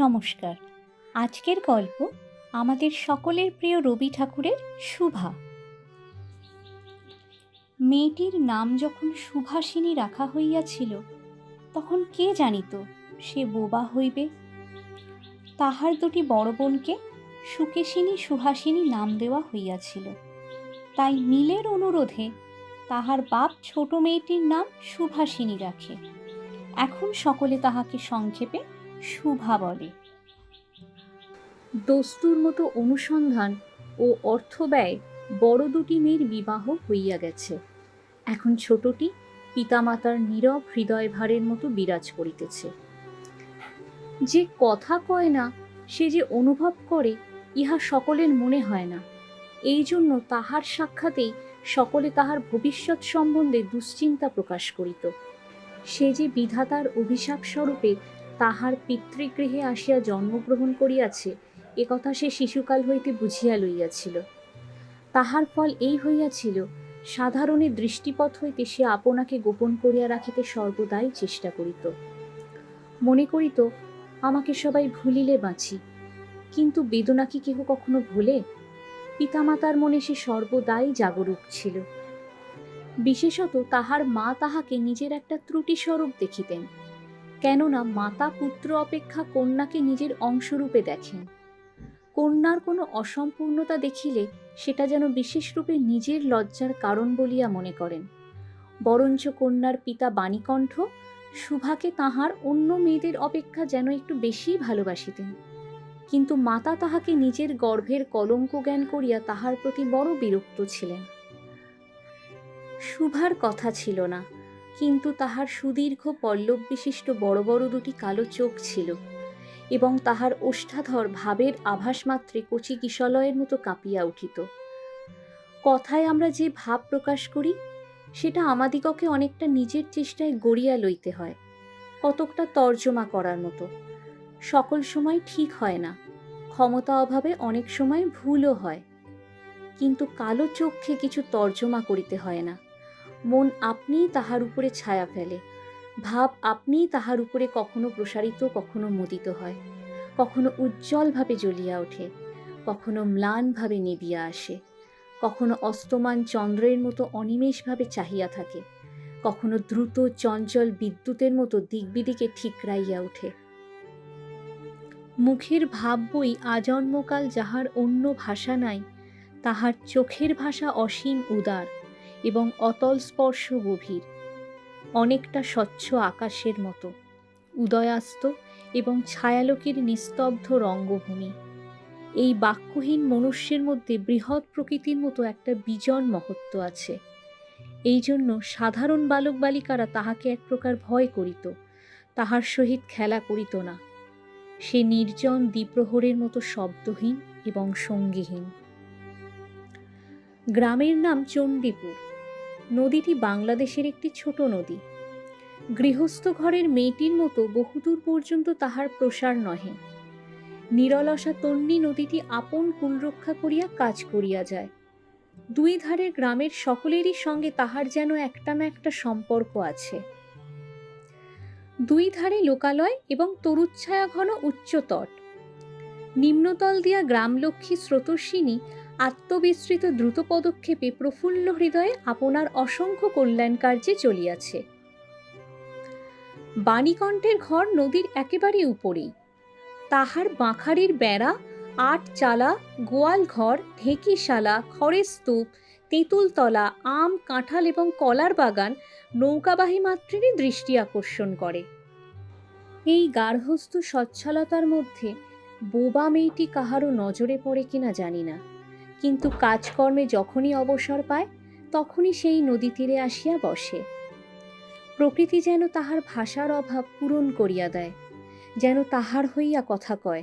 নমস্কার। আজকের গল্প আমাদের সকলের প্রিয় রবি ঠাকুরের শুভা। মেয়েটির নাম যখন সুভাষিনী রাখা হইয়াছিল, তখন কে জানিত সে বোবা হইবে। তাহার দুটি বড় বোনকে সুকেশিনী সুহাসিনী নাম দেওয়া হইয়াছিল। তাই নীলের অনুরোধে তাহার বাপ ছোট মেয়েটির নাম সুভাষিনী রাখে। এখন সকলে তাহাকে সংক্ষেপে শুভা বলে। দস্তুর মতো অনুসন্ধান ও অর্থব্যয় বড় দুটি মেয়ের বিবাহ হইয়া গেছে। এখন ছোটটি পিতামাতার নীরব হৃদয় ভারের মতো বিরাজ করিতেছে। যে কথা কয় না, সে যে অনুভব করে, ইহা সকলের মনে হয় না। এই জন্য তাহার সাক্ষাতেই সকলে তাহার ভবিষ্যৎ সম্বন্ধে দুশ্চিন্তা প্রকাশ করিত। সে যে বিধাতার অভিশাপ স্বরূপে তাহার পিতৃগৃহে আসিয়া জন্মগ্রহণ করিয়াছে, একথা সে শিশুকাল হইতে বুঝিয়া লইয়াছিল। তাহার ফল এই হইয়াছিল, সাধারণের দৃষ্টিপথ হইতে সে আপনাকে গোপন করিয়া রাখিতে সর্বদাই চেষ্টা করিত। মনে করিত, আমাকে সবাই ভুলিলে বাঁচি, কিন্তু বেদনা কি কেহ কখনো ভোলে? পিতামাতার মনে সে সর্বদাই জাগরূক ছিল। বিশেষত তাহার মা তাহাকে নিজের একটা ত্রুটি স্বরূপ দেখিতেন, কেননা মাতা পুত্র অপেক্ষা কন্যাকে নিজের অংশরূপে দেখেন। কন্যার কোনো অসম্পূর্ণতা দেখিলে সেটা যেন বিশেষরূপে নিজের লজ্জার কারণ বলিয়া মনে করেন। বরঞ্চ কন্যার পিতা বাণীকণ্ঠ শুভাকে তাহার অন্য মেয়েদের অপেক্ষা যেন একটু বেশিই ভালোবাসিতেন, কিন্তু মাতা তাহাকে নিজের গর্ভের কলঙ্ক জ্ঞান করিয়া তাহার প্রতি বড় বিরক্ত ছিলেন। শুভার কথা ছিল না, কিন্তু তাহার সুদীর্ঘ পল্লব বিশিষ্ট বড় বড় দুটি কালো চোখ ছিল, এবং তাহার ওষ্ঠাধর ভাবের আভাস মাত্রে কচি কিশলয়ের মতো কাঁপিয়া উঠিত। কথায় আমরা যে ভাব প্রকাশ করি, সেটা আমাদিগকে অনেকটা নিজের চেষ্টায় গড়িয়া লইতে হয়, কতকটা তর্জমা করার মতো। সকল সময় ঠিক হয় না, ক্ষমতা অভাবে অনেক সময় ভুলও হয়। কিন্তু কালো চোখে কিছু তর্জমা করিতে হয় না। মন আপনিই তাহার উপরে ছায়া ফেলে, ভাব আপনিই তাহার উপরে কখনো প্রসারিত, কখনো মুদিত হয়, কখনো উজ্জ্বলভাবে জ্বলিয়া ওঠে, কখনো ম্লানভাবে নিবিয়া আসে, কখনো অস্তমান চন্দ্রের মতো অনিমেষভাবে চাহিয়া থাকে, কখনো দ্রুত চঞ্চল বিদ্যুতের মতো দিকবিদিকে ঠিকরাইয়া ওঠে। মুখের ভাব বই আজন্মকাল যাহার অন্য ভাষা নাই, তাহার চোখের ভাষা অসীম উদার এবং অতল স্পর্শ গভীর, অনেকটা স্বচ্ছ আকাশের মতো, উদয়াস্ত এবং ছায়ালোকের নিস্তব্ধ রঙ্গভূমি। এই বাক্যহীন মনুষ্যের মধ্যে বৃহৎ প্রকৃতির মতো একটা বিজন মহত্ব আছে। এই জন্য সাধারণ বালক বালিকারা তাহাকে এক প্রকার ভয় করিত, তাহার সহিত খেলা করিত না। সে নির্জন দ্বিপ্রহরের মতো শব্দহীন এবং সঙ্গীহীন। গ্রামের নাম চণ্ডীপুর। নদীটি বাংলাদেশের একটি ছোট নদী। গৃহস্থ ঘরের মেয়েটির মতো বহুদূর পর্যন্ত তাহার প্রসার নহে। নিরলসা তন্বী নদীটি আপন কুলরক্ষা করিয়া কাজ করিয়া যায়। দুই ধারের গ্রামের সকলেরই সঙ্গে তাহার যেন একটা না একটা সম্পর্ক আছে। দুই ধারে লোকালয় এবং তরুচ্ছায়া ঘন উচ্চতট। নিম্নতল দিয়া গ্রামলক্ষ্মী স্রোতস্বিনী আত্মবিস্তৃত দ্রুত পদক্ষেপে প্রফুল্ল হৃদয়ে আপনার অসংখ্য কল্যাণ কার্যে চলিয়াছে। বাণীকণ্ঠের ঘর নদীর একেবারে উপরেই। তাহার বাঁখারির বেড়া, আট চালা, গোয়াল ঘর, ঢেঁকিশালা, খড়ের স্তূপ, তেঁতুলতলা, আম, কাঁঠাল এবং কলার বাগান নৌকাবাহী মাত্রেরই দৃষ্টি আকর্ষণ করে। এই গার্হস্থ্য সচ্ছলতার মধ্যে বোবা মেয়েটি কাহারও নজরে পড়ে কিনা জানি না, কিন্তু কাজকর্মে যখনই অবসর পায় তখনই সেই নদী তীরে আসিয়া বসে। প্রকৃতি যেন তাহার ভাষার অভাব পূরণ করিয়া দেয়, যেন তাহার হইয়া কথা কয়।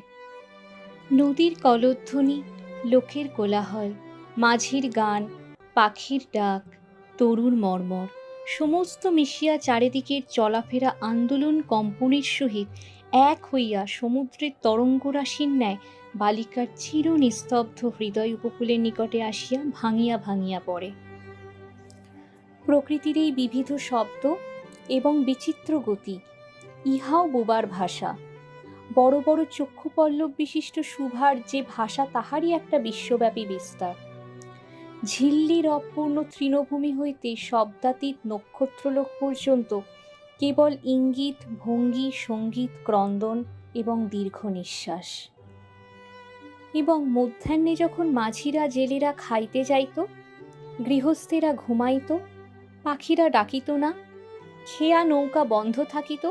নদীর কলধ্বনি, লোকের কোলাহল, মাঝির গান, পাখির ডাক, তরুর মর্মর সমস্ত মিশিয়া চারিদিকের চলাফেরা আন্দোলন কম্পনের সহিত এক হইয়া সমুদ্রের তরঙ্গরাশির ন্যায় বালিকার চির নিস্তব্ধ হৃদয় উপকূলের নিকটে আসিয়া ভাঙিয়া ভাঙিয়া পড়ে। প্রকৃতির এই বিবিধ শব্দ এবং বিচিত্র গতি, ইহাও বোবার ভাষা। বড় বড় চক্ষুপল্লব বিশিষ্ট শুভার যে ভাষা তাহারই একটা বিশ্বব্যাপী বিস্তার। ঝিল্লির অপূর্ণ তৃণভূমি হইতে শব্দাতীত নক্ষত্রলোক পর্যন্ত কেবল ইঙ্গিত, ভঙ্গি, সঙ্গীত, ক্রন্দন এবং দীর্ঘ নিঃশ্বাস। এবং মধ্যাহ্নে যখন মাঝিরা জেলেরা খাইতে যাইত, গৃহস্থেরা ঘুমাইত, পাখিরা ডাকিত না, খেয়া নৌকা বন্ধ থাকিত,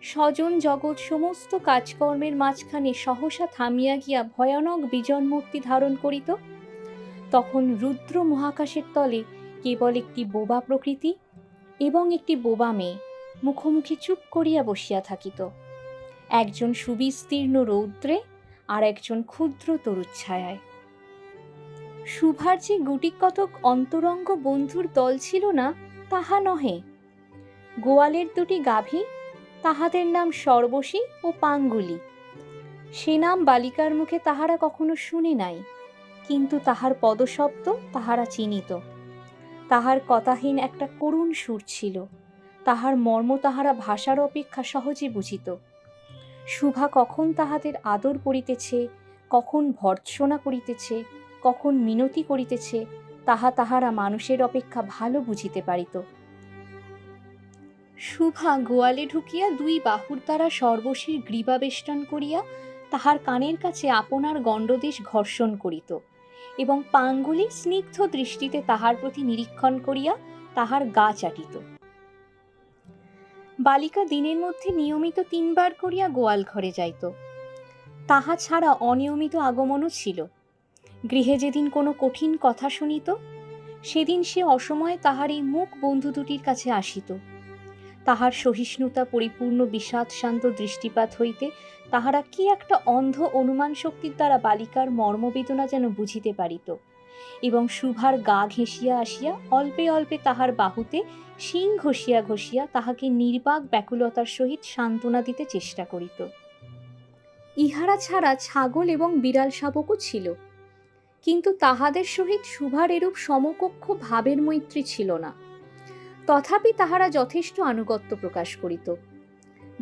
স্বজন জগৎ সমস্ত কাজকর্মের মাঝখানে সহসা থামিয়া গিয়া ভয়ানক বিজন মূর্তি ধারণ করিত, তখন রুদ্র মহাকাশের তলে কেবল একটি বোবা প্রকৃতি এবং একটি বোবা মেয়ে মুখোমুখি চুপ করিয়া বসিয়া থাকিত, একজন সুবিস্তীর্ণ রৌদ্রে আর একজন ক্ষুদ্র তরুচ্ছায়ায়। শুভার যে গুটি কতক অন্তরঙ্গ বন্ধুর দল ছিল না তাহা নহে। গোয়ালের দুটি গাভী, তাহাদের নাম সর্বশী ও পাঙ্গুলি। সে নাম বালিকার মুখে তাহারা কখনো শুনে নাই, কিন্তু তাহার পদশব্দ তাহারা চিনিত। তাহার কথাহীন একটা করুণ সুর ছিল, তাহার মর্ম তাহারা ভাষার অপেক্ষা সহজে বুঝিত। শুভা কখন তাহাদের আদর করিতেছে, কখন ভর্ৎসনা করিতেছে, কখন মিনতি করিতেছে, তাহা তাহারা মানুষের অপেক্ষা ভালো বুঝিতে পারিত। শুভা গোয়ালে ঢুকিয়া দুই বাহুর দ্বারা সর্বশীর গ্রীবাবেষ্টন করিয়া তাহার কানের কাছে আপনার গণ্ডদেশ ঘর্ষণ করিত এবং পাঙ্গুলি স্নিগ্ধ দৃষ্টিতে তাহার প্রতি নিরীক্ষণ করিয়া তাহার গা চাটিত। বালিকা দিনের মধ্যে নিয়মিত 3 বার করিয়া গোয়াল ঘরে যাইত। তাহা ছাড়া অনিয়মিত আগমনও ছিল। গৃহে যেদিন কোনো কঠিন কথা শুনিত, সেদিন সে অসময়ে তাহার এই মুখ বন্ধু দুটির কাছে আসিত। তাহার সহিষ্ণুতা পরিপূর্ণ বিষাদ শান্ত দৃষ্টিপাত হইতে তাহারা কি একটা অন্ধ অনুমান শক্তির দ্বারা বালিকার মর্মবেদনা যেন বুঝিতে পারিত, এবং শুভার গা ঘেঁষিয়া আসিয়া অল্পে অল্পে তাহার বাহুতে শিং ঘষিয়া ঘষিয়া তাহাকে নির্বাক ব্যাকুলতার সহিত সান্ত্বনা দিতে চেষ্টা করিত। ইহারা ছাড়া ছাগল এবং বিড়াল শাবকও ছিল, কিন্তু তাহাদের সহিত শুভার এরূপ সমকক্ষ ভাবের মৈত্রী ছিল না। তথাপি তাহারা যথেষ্ট আনুগত্য প্রকাশ করিত।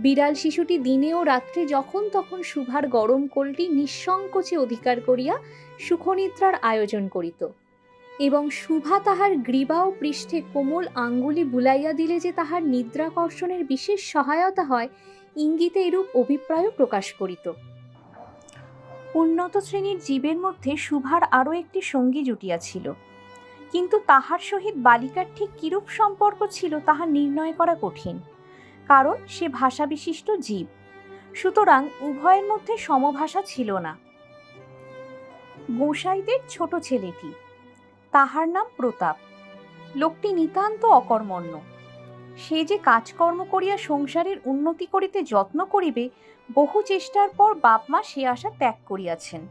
বিড়াল শিশুটি দিনে ও রাত্রে যখন তখন শুভার গরম কোলটি নিঃসংকোচে অধিকার করিয়া সুখনিদ্রার আয়োজন করিত, এবং শুভা তাহার গ্রীবা ও পৃষ্ঠে কোমল আঙ্গুলি বুলাইয়া দিলে যে তাহার নিদ্রাকর্ষণের বিশেষ সহায়তা হয়, ইঙ্গিতে এরূপ অভিপ্রায়ও প্রকাশ করিত। উন্নত শ্রেণীর জীবের মধ্যে শুভার আরও একটি সঙ্গী জুটিয়াছিল, কিন্তু তাহার সহিত বালিকার ঠিক কিরূপ সম্পর্ক ছিল তাহা নির্ণয় করা কঠিন, কারণ সে ভাষা বিশিষ্ট জীব, সুতরাং উভয়ের মধ্যে সমভাষা ছিল না। গোসাইদের ছোট ছেলেটি, তাহার নাম প্রতাপ। লোকটি নিতান্ত অকর্মণ্য। সে যে কাজকর্ম করিয়া সংসারের উন্নতি করিতে যত্ন করিবে, বহু চেষ্টার পর বাপমা সে আশা ত্যাগ করিয়াছেন।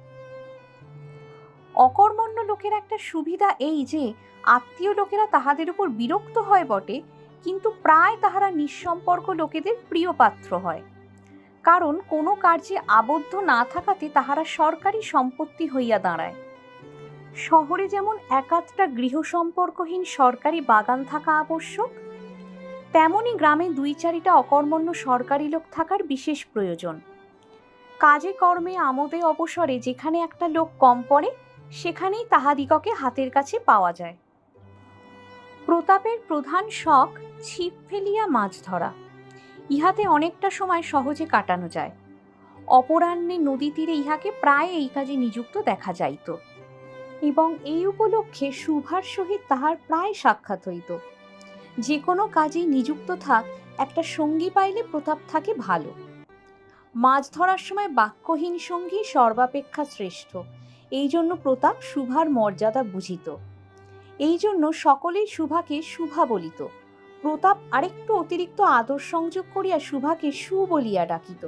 অকর্মণ্য লোকের একটা সুবিধা এই যে আত্মীয় লোকেরা তাহাদের উপর বিরক্ত হয় বটে, কিন্তু প্রায় তাহারা নিঃসম্পর্ক লোকেদের প্রিয় পাত্র হয়, কারণ কোনো কার্যে আবদ্ধ না থাকাতে তাহারা সরকারি সম্পত্তি হইয়া দাঁড়ায়। শহরে যেমন একাধটা গৃহ সম্পর্কহীন সরকারি বাগান থাকা আবশ্যক, তেমনি গ্রামে 2-4টা অকর্মণ্য সরকারি লোক থাকার বিশেষ প্রয়োজন। কাজে কর্মে আমোদে অবসরে যেখানে একটা লোক কম পড়ে, সেখানেই তাহাদিগকে হাতের কাছে পাওয়া যায়। প্রতাপের প্রধান শখ ছিপ ফেলিয়া মাছ ধরা। ইহাতে অনেকটা সময় সহজে কাটানো যায়। অপরাহ্নে নদী তীরে ইহাকে প্রায় এই কাজে নিযুক্ত দেখা যাইত, এবং এই উপলক্ষে শুভার সহিত তাহার প্রায় সাক্ষাৎ হইত। যে কোনো কাজেই নিযুক্ত থাক, একটা সঙ্গী পাইলে প্রতাপ থাকে ভালো। মাছ ধরার সময় বাক্যহীন সঙ্গী সর্বাপেক্ষা শ্রেষ্ঠ, এই জন্য প্রতাপ শুভার মর্যাদা বুঝিত। এই জন্য সকলেই শুভাকে শুভা বলিত। প্রতাপ আরেকটু অতিরিক্ত আদর সংযোগ করিয়া শুভাকে সু বলিয়া ডাকিত।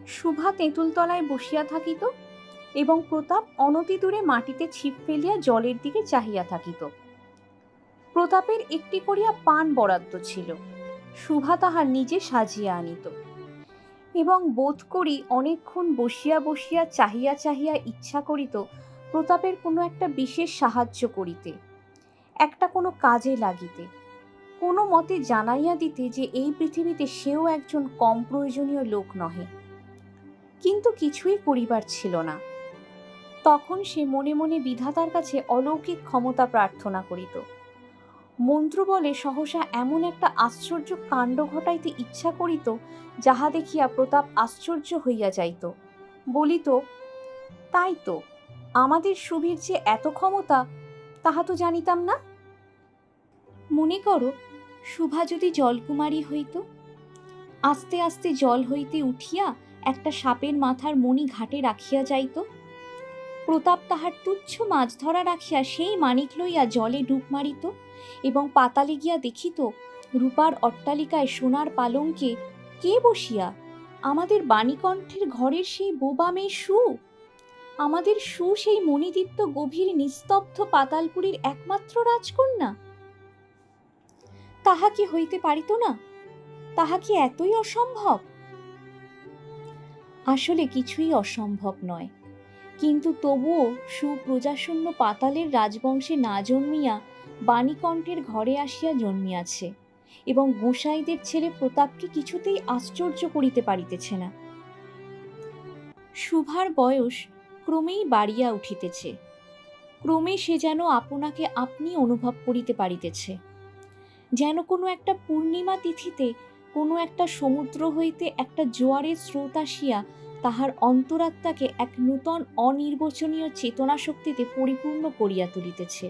শুভা তেঁতুলতলায় বসিয়া থাকিত, এবং প্রতাপ অনতি দূরে মাটিতে ছিপ ফেলিয়া জলের দিকে চাহিয়া থাকিত। প্রতাপের একটি করিয়া পান বরাদ্দ ছিল, শুভা তাহা নিজে সাজিয়া আনিত, এবং বোধ করি অনেকক্ষণ বসিয়া বসিয়া চাহিয়া চাহিয়া ইচ্ছা করিত প্রতাপের কোনো একটা বিশেষ সাহায্য করিতে, একটা কোনো কাজে লাগিতে। কোনো মতে জানাইয়া দিতে যে এই পৃথিবীতে সেও একজন কম প্রয়োজনীয় লোক নহে। কিন্তু কিছুই করিবার ছিল না। তখন সে মনে মনে বিধাতার কাছে অলৌকিক ক্ষমতা প্রার্থনা করিত। মন্ত্র বলে সহসা এমন একটা আশ্চর্য কাণ্ড ঘটাইতে ইচ্ছা করিত, যাহা দেখিয়া প্রতাপ আশ্চর্য হইয়া যাইত। বলিত, তাই তো, আমাদের সুবীর যে এত ক্ষমতা, তাহা তো জানিতাম না। মনে করো, শুভা যদি জলকুমারী হইত, আস্তে আস্তে জল হইতে উঠিয়া একটা সাপের মাথার মণি ঘাটে রাখিয়া যাইত। প্রতাপ তাহার তুচ্ছ মাছ ধরা রাখিয়া সেই মানিক লইয়া জলে ডুব মারিত এবং পাতালে গিয়া দেখিত রূপার অট্টালিকায় সোনার পালঙ্কে কে বসিয়া? আমাদের বাণীকণ্ঠের ঘরের সেই বোবা মেয়ে সু। আমাদের সু সেই মণিদীপ্ত গভীর নিস্তব্ধ পাতালপুরীর একমাত্র রাজকন্যা। তাহা কি হইতে পারিত না? তাহা কি এতই অসম্ভব? আসলে কিছুই অসম্ভব নয়, কিন্তু তবুও সুপ্রজাশূন্য পাতালের রাজবংশে না জন্মিয়া বাণীকণ্ঠের ঘরে আসিয়া জন্মিয়াছে এবং গোসাইদের ছেলে প্রতাপকে কিছুতেই আশ্চর্য করিতে পারিতেছে না। শুভার বয়স ক্রমেই বাড়িয়া উঠিতেছে। ক্রমে সে যেন আপনাকে আপনি অনুভব করিতে পারিতেছে, যেন কোনো একটা পূর্ণিমা তিথিতে কোনো একটা সমুদ্র হইতে একটা জোয়ারের স্রোত আসিয়া তাহার অন্তরাত্মাকে এক নূতন অনির্বচনীয় চেতনা শক্তিতে পরিপূর্ণ করিয়া তুলিতেছে।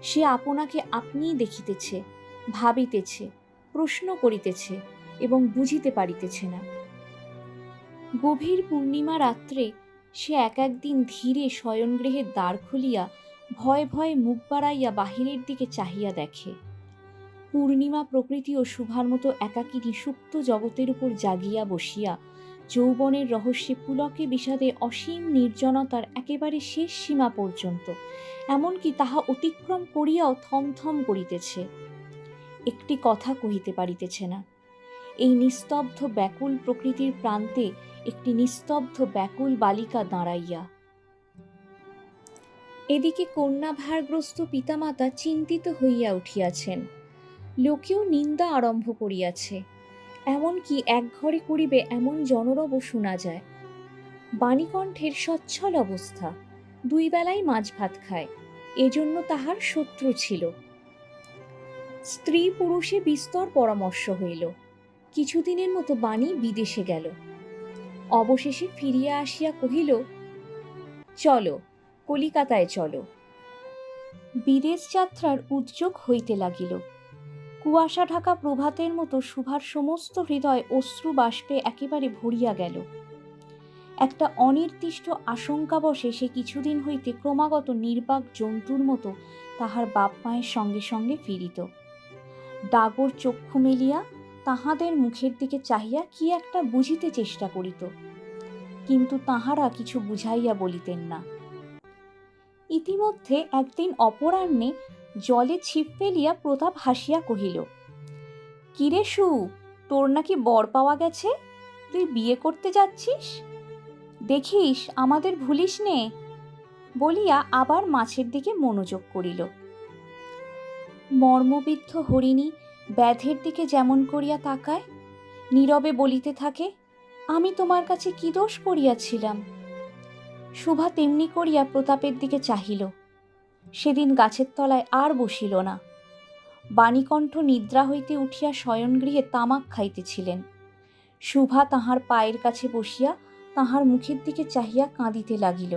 সে আপনাকে আপনিই দেখিতেছে, ভাবিতেছে, প্রশ্ন করিতেছে এবং বুঝিতে পারিতেছে না। গভীর পূর্ণিমা রাত্রে সে এক একদিন ধীরে শয়নগৃহের দ্বার খুলিয়া ভয়ে ভয়ে মুখ বাড়াইয়া বাহিরের দিকে চাহিয়া দেখে। পূর্ণিমা প্রকৃতি ও শুভার মতো একাকিনী সুপ্ত জগতের উপর জাগিয়া বসিয়া যৌবনের রহস্যে পুলকে বিষাদে অসীম নির্জনতার একেবারে শেষ সীমা পর্যন্ত, এমনকি তাহা অতিক্রম করিয়াও থমথম করিতেছে। একটি কথা কহিতে পারিতেছে না। এই নিস্তব্ধ ব্যাকুল প্রকৃতির প্রান্তে একটি নিস্তব্ধ ব্যাকুল বালিকা দাঁড়াইয়া। এদিকে কন্যাভারগ্রস্ত পিতামাতা চিন্তিত হইয়া উঠিয়াছেন। লোকেও নিন্দা আরম্ভ করিয়াছে, এমনকি এক ঘরে করিবে এমন জনরব শোনা যায়। বাণীকণ্ঠের সচ্ছল অবস্থা, দুই বেলায় মাছ ভাত খায়, এজন্য তাহার শত্রু ছিল। স্ত্রী পুরুষে বিস্তর পরামর্শ হইল। কিছুদিনের মতো বাণী বিদেশে গেল। অবশেষে ফিরিয়া আসিয়া কহিল, চলো, কলিকাতায় চলো। বিদেশ যাত্রার উদ্যোগ হইতে লাগিল। কুয়াশা ঢাকা প্রভাতের মতো শুভার সমস্ত হৃদয় অশ্রু বাষ্পে একেবারে ভরিয়া গেল। একটা অনির্দিষ্ট আশঙ্কাবশে সে কিছুদিন হইতে ক্রমাগত নির্বাক জন্তুর মতো তাহার বাপ মায়ের সঙ্গে সঙ্গে ফিরিত। ডাগর চক্ষু মেলিয়া তাহাদের মুখের দিকে চাহিয়া কি একটা বুঝিতে চেষ্টা করিত, কিন্তু তাহারা কিছু বুঝাইয়া বলিতেন না। ইতিমধ্যে একদিন অপরাহ্নে জলে ছিপ ফেলিয়া প্রতাপ হাসিয়া কহিল, কিরে সু, তোর নাকি বর পাওয়া গেছে? তুই বিয়ে করতে যাচ্ছিস? দেখিস আমাদের ভুলিস নে। বলিয়া আবার মাছের দিকে মনোযোগ করিল। মর্মবিদ্ধ হরিণী ব্যাধের দিকে যেমন করিয়া তাকায়, নীরবে বলিতে থাকে, আমি তোমার কাছে কি দোষ করিয়াছিলাম? শুভা তেমনি করিয়া প্রতাপের দিকে চাহিল। সেদিন গাছের তলায় আর বসিল না। বাণীকণ্ঠ নিদ্রা হইতে উঠিয়া শয়নগৃহে তামাক খাইতেছিলেন। শুভা তাহার পায়ের কাছে বসিয়া তাহার মুখের দিকে চাহিয়া কাঁদিতে লাগিল।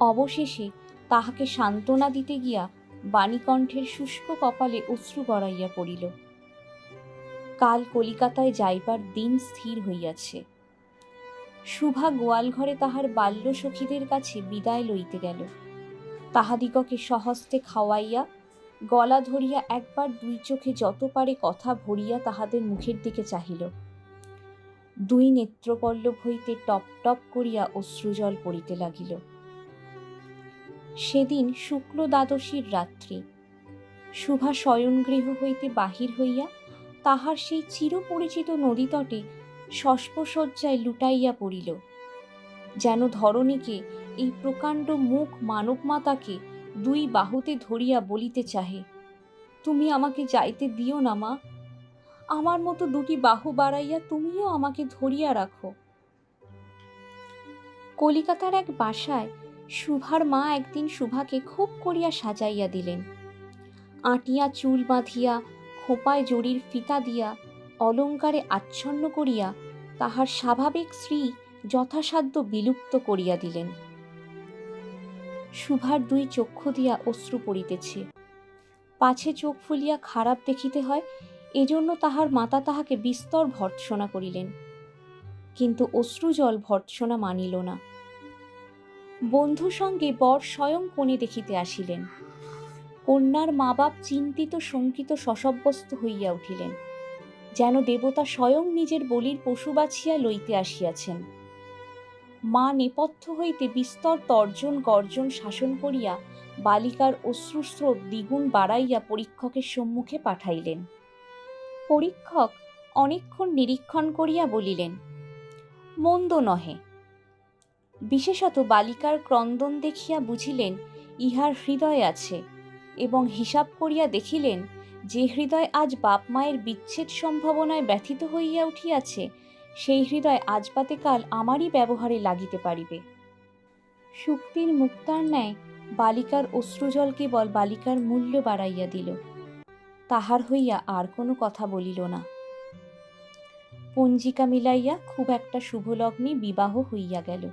অবশেষে তাহাকে সান্ত্বনা দিতে গিয়া বাণীকণ্ঠের শুষ্ক কপালে অশ্রু গড়াইয়া পড়িল। কাল কলিকাতায় যাইবার দিন স্থির হইয়াছে। শুভা গোয়ালঘরে তাহার বাল্য সখীদের কাছে বিদায় লইতে গেল। তাহাদিগকে সহস্তে খাওয়াইয়া গলা ধরিয়া একবার দুই চোখে যত পারে কথা ভরিয়া তাহাদের মুখের দিকে চাহিল। দুই নেত্রপল্লব হইতে টপ টপ করিয়া অশ্রুজল পড়িতে লাগিল। সেদিন শুক্ল দ্বাদশীর রাত্রি। শুভা শয়নগৃহ হইতে বাহির হইয়া তাহার সেই চিরপরিচিত নদীতটে শস্পশয্যায় লুটাইয়া পড়িল, যেন ধরণীকে, এই প্রকাণ্ড মুখ মানব মাতাকে দুই বাহুতে ধরিয়া বলিতে চাহে, তুমি আমাকে যাইতে দিও না মা, আমার মতো দুটি বাহু বাড়াইয়া তুমিও আমাকে ধরিয়া রাখো। কলিকাতার এক বাসায় শুভার মা একদিন শুভাকে খুব করিয়া সাজাইয়া দিলেন। আটিয়া চুল বাঁধিয়া, খোঁপায় জরির ফিতা দিয়া, অলঙ্কারে আচ্ছন্ন করিয়া তাহার স্বাভাবিক শ্রী যথাসাধ্য বিলুপ্ত করিয়া দিলেন। শুভার দুই চক্ষু দিয়া অশ্রু পড়িতেছে, পাছে চোখ ফুলিয়া খারাপ দেখিতে হয়, এজন্য তাহার মাতা তাহাকে বিস্তর ভর্ৎসনা করিলেন, কিন্তু অশ্রুজল ভর্ৎসনা মানিল না। বন্ধু সঙ্গে বর স্বয়ং কনে দেখিতে আসিলেন। কন্যার মা বাপ চিন্তিত শঙ্কিত শশব্যস্ত হইয়া উঠিলেন, যেন দেবতা স্বয়ং নিজের বলির পশু বাছিয়া লইতে আসিয়াছেন। মা নেপথ্য হইতে বিস্তর তর্জন গর্জন শাসন করিয়া বালিকার অশ্রুস্রোত দ্বিগুণ বাড়াইয়া পরীক্ষকের সম্মুখে পাঠাইলেন। পরীক্ষক অনেকক্ষণ নিরীক্ষণ করিয়া বলিলেন, মন্দ নহে। বিশেষত বালিকার ক্রন্দন দেখিয়া বুঝিলেন ইহার হৃদয় আছে, এবং হিসাব করিয়া দেখিলেন যে হৃদয় আজ বাপ মায়ের বিচ্ছেদ সম্ভাবনায় ব্যথিত হইয়া উঠিয়াছে, সেই হৃদয় আজ বাদে কাল আমারই ব্যবহারে লাগিতে পারিবে। শুক্তির মুক্তার ন্যায় বালিকার অশ্রুজল কেবল বালিকার মূল্য বাড়াইয়া দিল, তাহার হইয়া আর কোনো কথা বলিল না। পঞ্জিকা মিলাইয়া খুব একটা শুভলগ্নে বিবাহ হইয়া গেল।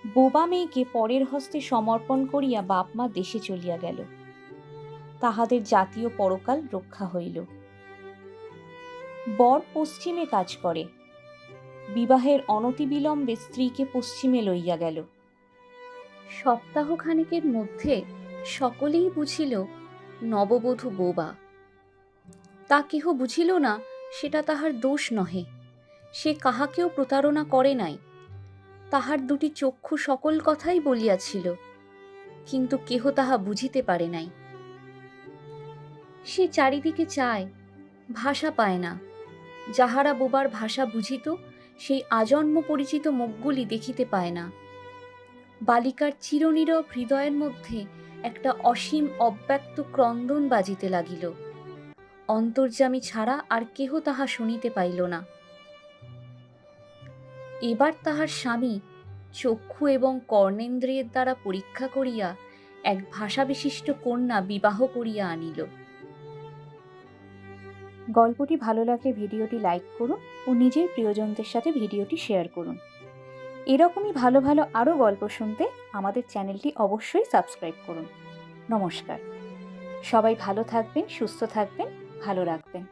বোবা মেয়েকে পরের হস্তে সমর্পণ করিয়া বাপ মা দেশে চলিয়া গেল। তাহাদের জাতীয় পরকাল রক্ষা হইল। বর পশ্চিমে কাজ করে, বিবাহের অনতিবিলম্বে স্ত্রীকে পশ্চিমে লইয়া গেল। সপ্তাহখানেকের মধ্যে সকলেই বুঝিল নববধূ বোবা। তা কেহ বুঝিল না সেটা তাহার দোষ নহে, সে কাহাকেও প্রতারণা করে নাই। তাহার দুটি চক্ষু সকল কথাই বলিয়াছিল, কিন্তু কেহ তাহা বুঝিতে পারে নাই। সে চারিদিকে চায়, ভাষা পায় না। যাহারা বোবার ভাষা বুঝিত, সেই আজন্ম পরিচিত মুখগুলি দেখিতে পায় না। বালিকার চিরনীরব হৃদয়ের মধ্যে একটা অসীম অব্যক্ত ক্রন্দন বাজিতে লাগিল। অন্তর্যামী ছাড়া আর কেহ তাহা শুনিতে পাইল না। এবার তাহার স্বামী চক্ষু এবং কর্ণেন্দ্রিয়ের দ্বারা পরীক্ষা করিয়া এক ভাষাবিশিষ্ট কন্যা বিবাহ করিয়া আনিল। গল্পটি ভালো লাগলে ভিডিওটি লাইক করুন ও নিজের প্রিয়জনদের সাথে ভিডিওটি শেয়ার করুন। এরকমই ভালো ভালো আরও গল্প শুনতে আমাদের চ্যানেলটি অবশ্যই সাবস্ক্রাইব করুন। নমস্কার। সবাই ভালো থাকবেন, সুস্থ থাকবেন, ভালো রাখবেন।